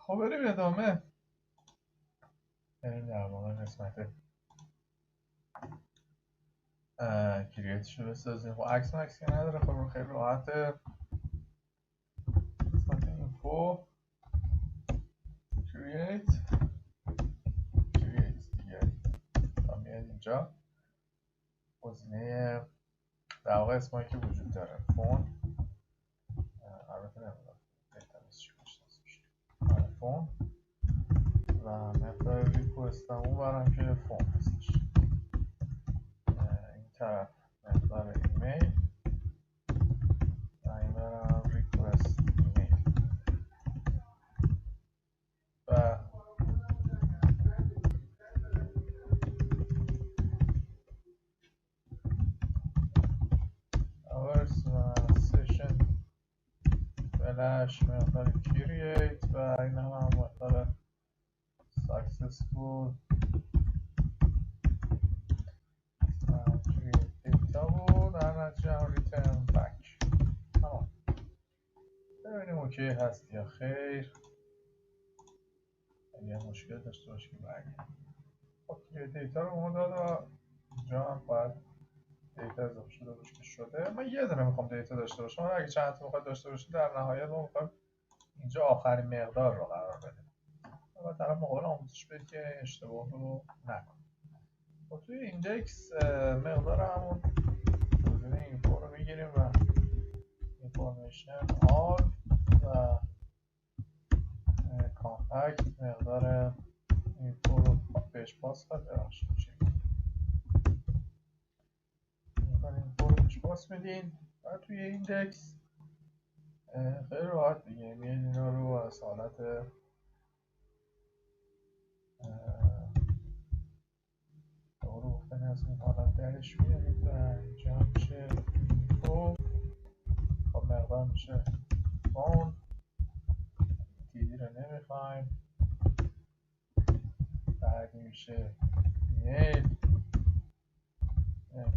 خب بریم ادامه. بریم در واقع قسمت کریتش رو بسازیم. خب عکس مکس که نداره، خب خیلی راحته. قسمت اینفو کریت دیگه تا میاد اینجا گزینه در واقع اسمایی که وجود داره. فون، البته نمیدونم دیتا نیست چی بشناسیش، فون و مقدار ریکوست هم اون برم که فون هستش. این طرف مقدار ایمیل و این برم ریکوست ایمیل و hours و session فلش مقدار کریت و این هم مقدار successful دیتا بود. در نتیجه هم ریترن بک. تمام. ببینیم اوکی هست یا خیر. اگه مشکل داشته باشه که برگردیم. خب دیتا رو اون داد و اینجا هم باید دیتا اضافه شده باشه که شده. من یه دونه میخوام دیتا داشته باشم. اگه چند تا میخواد داشته باشه در نهایت ما میخوایم اینجا آخرین مقدار رو قرار بدیم و طرف مقابل آموزش بده که اشتباه رو نکنه. خب توی ایندکس مقدار همون گزینه اینفو رو میگیریم و اینفورمیشن آل و کانتکت مقدار اینفو رو بهش پاس بده. اینفو رو بهش پاس میدین و توی ایندکس خیلی راحت دیگه میاد اینا رو از حالت رو گفتن از این حالت درش میارید و اینجا میشه اینفو. خب مقدار میشه فون، تیدی رو نمیخوایم، بعدی میشه ایمیل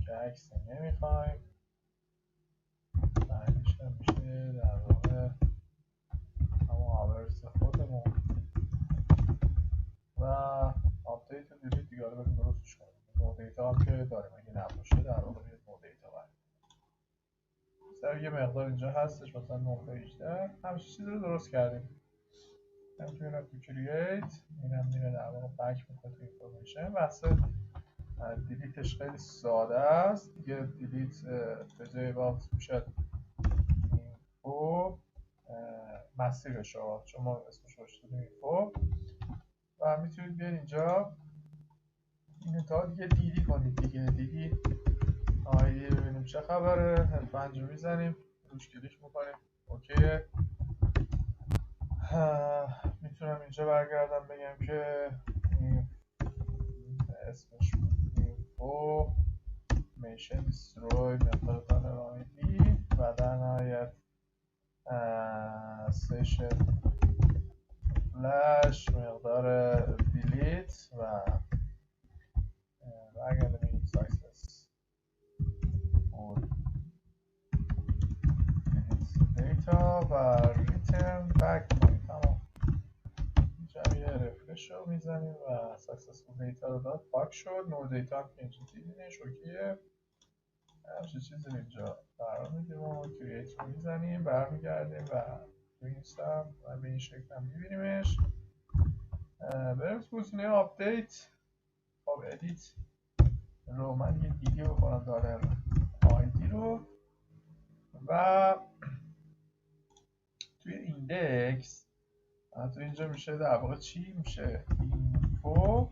که عکس نمیخوایم، بعدیش هم میشه در واقع همون آورس خودمون و آپدیت و دیلیت دیگه رو بریم درستش کنیم. نو دیتا هم که داریم، اگه نباشه در واقع بیاد نو دیتا بریم. یه مقدار اینجا هستش مثلا 918 همچین چیزی رو درست کردیم. میتونیم تو کرییت اینم میره در واقع بک میکنه تو اینفورمیشن. بحث دیلیتش خیلی ساده است دیگه. دیلیت به جای باکس میشه اینفو مسیرش رو، چون ما اسمش رو شدیم اینفو و میتونید بیاید اینجا این تا دیگه دیدی کنید دیگه. دیدی آیدی ببینیم چه خبره. F5 رو میزنیم، روش کلیک میکنیم، اوکیه. میتونم اینجا برگردم بگم که این اسمش اینفو میشن دیستروی مقدار دانر آیدی و در نهایت سیشن فلش مقدار دیلیت و برگردم این ساکسس دیتا و ریترن بک کنیم. تمام. اینجا یه رفرش رو میزنیم و ساکسسفول دیتا رو داد، پاک شد. نور دیتا هم که اینجا دیدینش اوکیه. همچه چیزی رو اینجا قرار میدیم و کرییت رو میزنیم، برمیگردیم و تو این سم و به این شکل هم میبینیمش. بریم تو گزینه آپدیت. خب ادیت رو من یه دیگه بکنم داره آیدی رو و توی ایندکس تو اینجا میشه در واقع چی میشه اینفو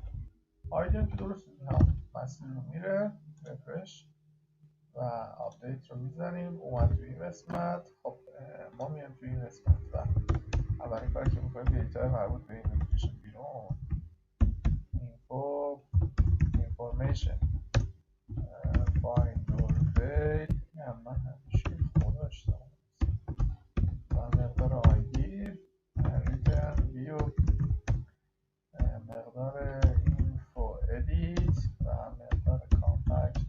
آیدی هم که درست هم مسیر رو میره رفرش و آپدیت رو میزنیم. اومد توی این قسمت. خب ما میام توی این قسمت و اولین کاری که میکنیم دیتا مربوط به این میکشیم بیرون. اینفو اینفورمیشن فایند اور ویل من همیشه خود داشتم و مقدار آیدی ریترن ویو مقدار اینفو ادیت و مقدار کامپکت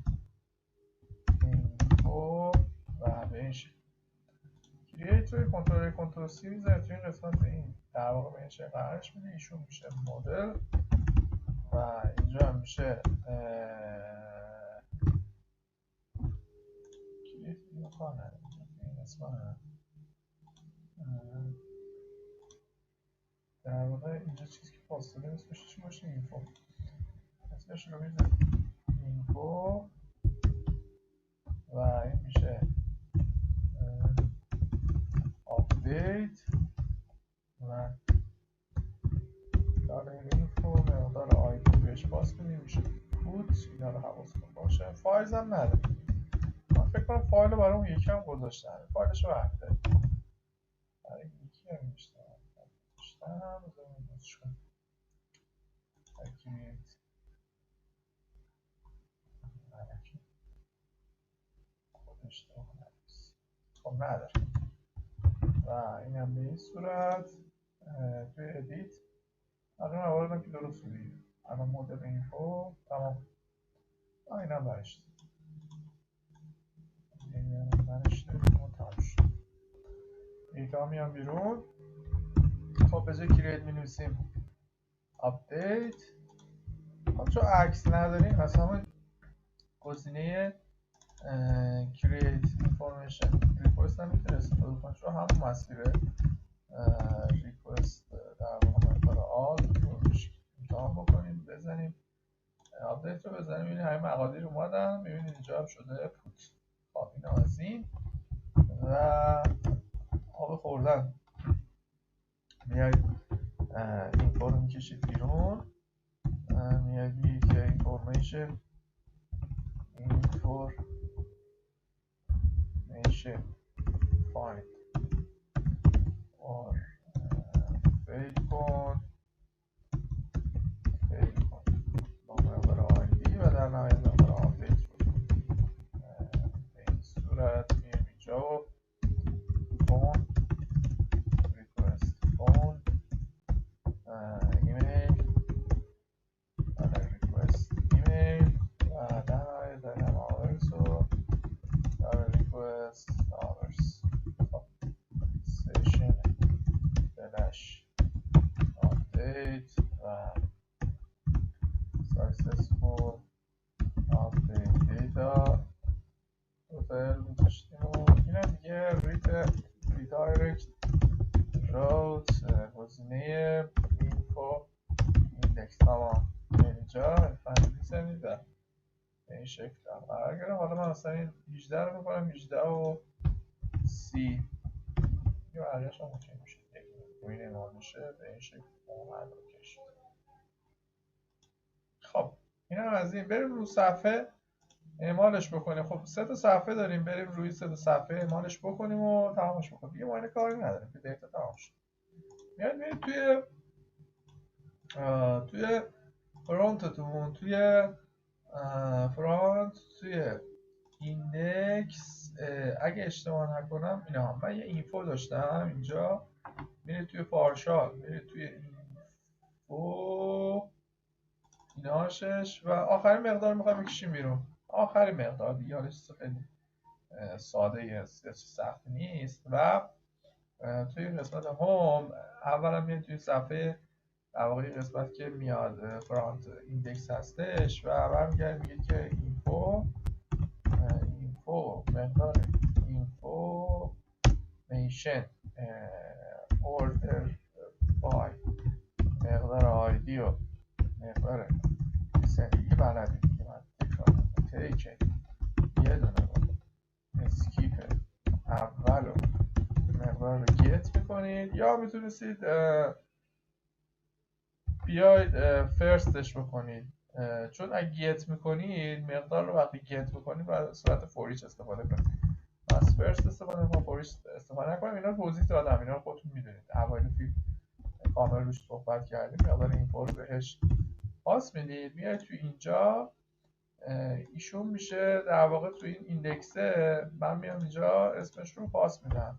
اینفو و به این شکل کرییت روی کنترل سی میزنید توی این قسمت این در واقع به این شکل قرارش میده. ایشون میشه مدل و اینجا هم میشه کلیت میکنه این اسم در واقع اینجا چیزی که فاصله اسمش چی باشه؟ اینفو. اسمش رو میده اینفو و این میشه آپدیت و داره اینفو مقدار آیدی بهش باز کنیم میشه پوت. اینا رو حواستون باشه. فایلز هم نداره. من فکر کنم فایل رو برای اون یکی هم گذاشتن. فایلش رو برده برای یکی هم میشتن بذاریم بازش کنیم. اکیمیت خودش رو نویس. خب نداره و این هم به این صورت توی ادیت الان آوردم که درست بودی. الان مدل اینفو تمام. این هم برشت این هم برشته تمام شد. دیتا میام بیرون. خب به جای کریت می نویسیم آپدیت. خب چون عکس نداریم پس همون گزینه کریت اینفورمیشن ریکوست هم میتونه استفاده کنیم چون همون مسیره ریکوست در واقع مقدار آل رو امتحان بکنیم بزنیم آپدیت رو بزنیم ببینید همه مقادیر اومدن. میبینید اینجا هم شده پوت. خب این هم از این و آب خوردن میایید اینفو رو میکشید بیرون. میایید میگید که اینفورمیشن find or fail کن با مقدار آیدی و در نهایت مقدار آپدیت رو به این صورت میایم اینجا و فون ریکوست فون ایمیل و ریکوست ایمیل و در نهایت در هم آورس و در ریکوست آورس سیشن فلش آپدیت و successful update data توتال می‌ذاشتیم و اینا دیگه redirect route گزینه info index تمام. اینجا فایل می‌زنید و به این شکل قرار گرفت. حالا من مثلا این 18 رو می‌کنم 18 و 30 یا علیش هم اوکی میشه. این اعمال میشه به این شکل اومد اوکی شد. خب این هم از این. بریم رو صفحه اعمالش بکنیم. خب 3 تا صفحه داریم. بریم روی 3 تا صفحه اعمالش بکنیم و تمامش بکنیم. دیگه ما کاری نداریم که دیتا تمام شد. میاد میرید توی فرانتتون توی ایندکس اگه اشتباه نکنم اینا من یه اینفو داشتم اینجا. میرید توی پارشال میرید توی اینفو ایناشش و آخرین مقدار میخوایم بکشیم بیرون. آخرین مقدار دیگه حالا چیز خیلی ساده یه سخت نیست و توی قسمت هوم اولا میاد توی صفحه در واقع قسمت که میاد فرانت ایندکس هستش و برمیگردیم میگه که اینفو مقدار اینفورمیشن اوردر بای مقدار آیدی و مقدار سریعی بلدی دیگه من تکرار تیکه یه دونه رو اسکیپ اول رو مقدار رو گت میکنید یا میتونستید بیاید فرستش بکنید چون اگه گت میکنید مقدار رو وقتی گت میکنید باید صورت فوریچ استفاده کنید. از فرست استفاده کنید فوریچ استفاده نکنید. اینا رو توضیح دادم اینا رو خودتون میدونید. اوایل فیلم کامل روش صحبت کردیم. مقدار اینفو رو بهش پاس میدید. میاد تو اینجا ایشون میشه در واقع تو این ایندکسه. من میام اینجا اسمش رو پاس میدم.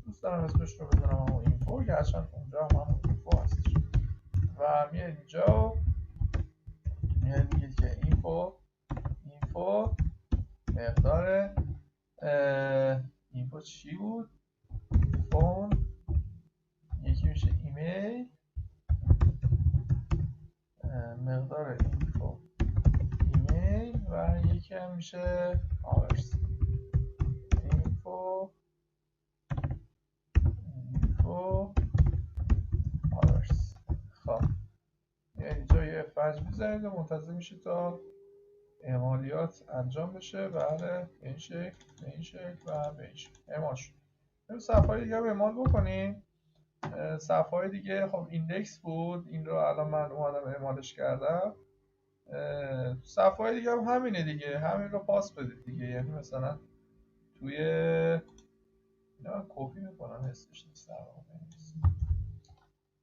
دوست دارم اسمش رو بذارم همون اینفو که اصلا اونجا همون اینفو هستش و میاد اینجا میاد میگید که اینفو مقدار اینفو چی بود؟ فون یکی میشه ایمیل مقدار اینفو ایمیل و یکی هم میشه آورس. اینفو آورس. خب اینجا یه فج میزنید و منتظر میشید تا اعمالیات انجام بشه. بله به این شکل و به این شکل اعمال شد. صفحه های دیگه هم اعمال بکنیم. صفحه های دیگه خب ایندکس بود، این رو الان من اومدم اعمالش کردم. صفحه های دیگه هم همینه دیگه، همین رو پاس بدید دیگه. یعنی مثلا توی من کپی میکنم، حسش نیست در واقع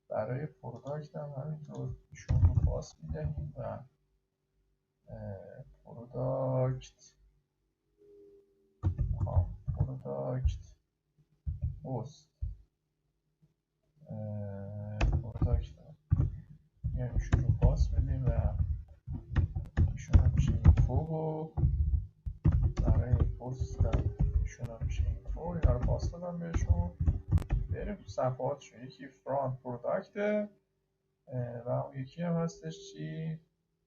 برای پروداکت هم همینطور ایشون رو پاس میدهیم و پروداکت پست پروداکت یعنی ایشون رو پاس بدیم و ایشون هم میشه اینفو و برای پست ایشون هم میشه اینفو. اینا رو پاس دادم بهشون. بریم تو صفحاتشون. یکی فرانت پروداکته و اون یکی هم هستش چی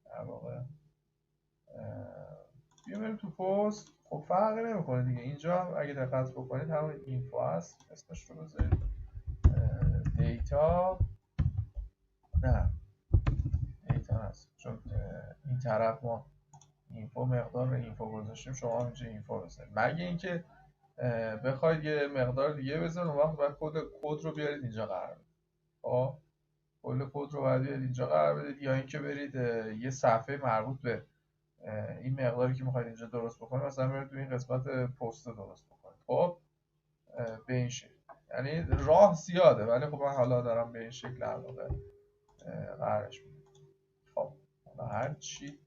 در واقع بریم تو پست. خب فرقی نمیکنه دیگه. اینجا هم اگه دقت بکنید همون اینفو هست، اسمش رو بذارید دیتا. نه دیتا هست چون این طرف ما اینفو مقدار اینفو گذاشتیم، شما اینجا اینفو بذارید. مگه اینکه بخواید یه مقدار دیگه بذارید، اون وقت باید کد رو بیارید اینجا قرار بدید. خب کل کد رو باید بیارید اینجا قرار بدید، یا اینکه برید یه صفحه مربوط به این مقداری که میخواید اینجا درست بکنید، مثلا برید تو این قسمت پست درست بکنید. خب به این شکل، یعنی راه زیاده ولی خب من حالا دارم به این شکل در واقع قرارش میدم. خب حالا هر چی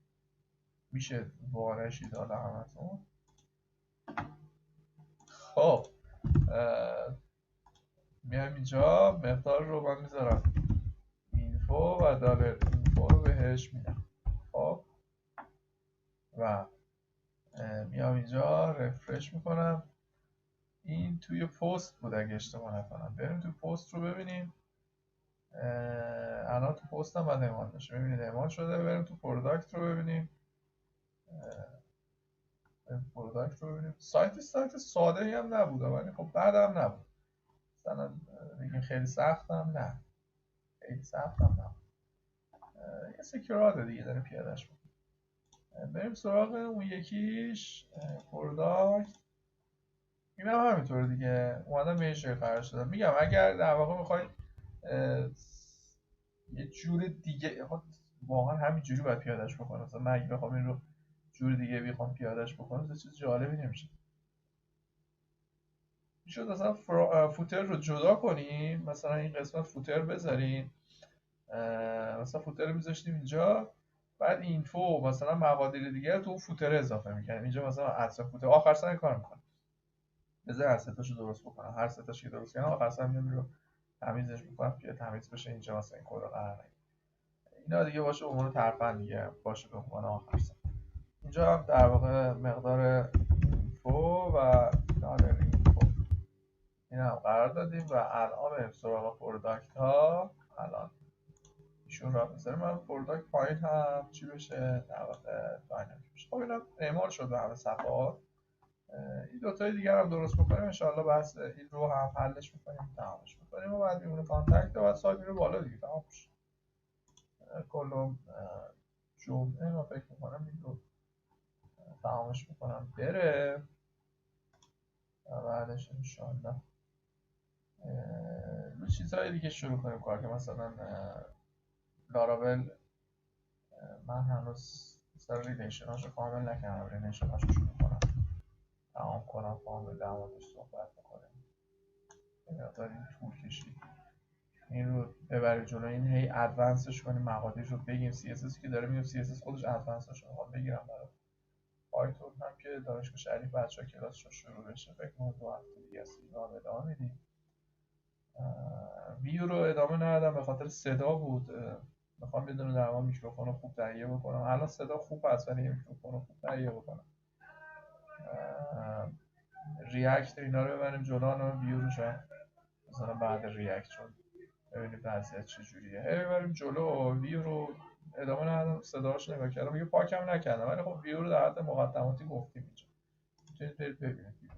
میشه بارشی داده همتون. خب میام اینجا مقدار رو من میذارم اینفو و دالر اینفو رو بهش میدم. خب و میام اینجا رفرش میکنم. این توی پست بود اگه اشتباه نکنم. بریم توی پست رو ببینیم. الان تو پست هم باید اعمال بشه. ببینید اعمال شده. بریم تو پروداکت رو ببینیم. سایت ساده ای هم نبود ولی خب بعد هم نبود. مثلا دیگه خیلی سخت هم نه، خیلی سخت هم نبود. یه سکیوراده دیگه داره پیادهش میکنه. بریم سراغ اون یکیش پروداکت. این هم همینطور دیگه اومدم به این شکل قرار شدم. میگم اگر در واقع میخواید یه جور دیگه، واقعا همین جوری باید پیادهش بکنم. مثلا من اگه بخوام این رو جور دیگه بخوام پیادهش بکنم چیز جالبی نمیشه. میشد مثلا فوتر رو جدا کنیم، مثلا این قسمت فوتر بذاریم، مثلا فوتر رو میذاشتیم اینجا، بعد اینفو مثلا مقادیر دیگه تو اون فوتر اضافه میکنیم. اینجا مثلا ادرس فوتر آخر سر کار میکنم. بذار هر ستاشو درست بکنم. هر ستاش که درست کنم آخر سر میام رو تمیزش میکنم که تمیز بشه. اینجا مثلا این کد رو قرار نگیره. اینا دیگه باشه به عنوان ترفند دیگه، باشه به عنوان آخر سر. اینجا هم در واقع مقدار اینفو و دالر اینفو این هم قرار دادیم و الان بریم سراغ پروداکت ها. الان ایشون را میذاریم. من پروداکت پایین هم چی بشه در واقع داینامیک بشه. خب اینا اعمال شد به همه صفحات. این دوتای دیگر هم درست بکنیم انشاءالله. بحث این رو هم حلش میکنیم، تمامش میکنیم و بعد میمونه کانتکت و بعد سایت میره بالا دیگه، تمام میشه. کلم جمعه ما فکر میکنم این رو تمامش میکنم بره و بعدش انشاءالله رو چیزهای دیگه شروع کنیم کار. که مثلا لاراول من هنوز مثلا ریلیشناشو کامل نکردم. ریلیشناشو شروع کنم، تمام کنم، کامل در موردش صحبت بکنیم. این مقدار این طول کشید. این رو ببریم جلو، این هی ادوانسش کنیم، مقادیرش رو بگیم. CSS که داره میگم CSS خودش ادوانسش رو میخوام بگیرم برای پایتون هم که دانشگاه شریف بچه‌ها کلاسش شروع بشه. فکر کنم 2 هفته دیگه است. اینا ادامه میدیم. ویو رو ادامه ندادم به خاطر صدا بود. میخوام بدون در واقع میکروفون رو خوب تهیه بکنم. الان صدا خوب هست ولی میکروفون رو خوب تهیه بکنم. ریاکت اینا رو ببریم جلو. ویو رو شاید مثلا بعد ریاکت چون ببینیم وضعیت چجوریه. ببریم جلو. ویو رو ادامه ندادم، صداهاش نگاه کردم، دیگه پاکم نکردم، ولی خب ویو رو در حد مقدماتی گفتیم اینجا. میتونید برید ببینید.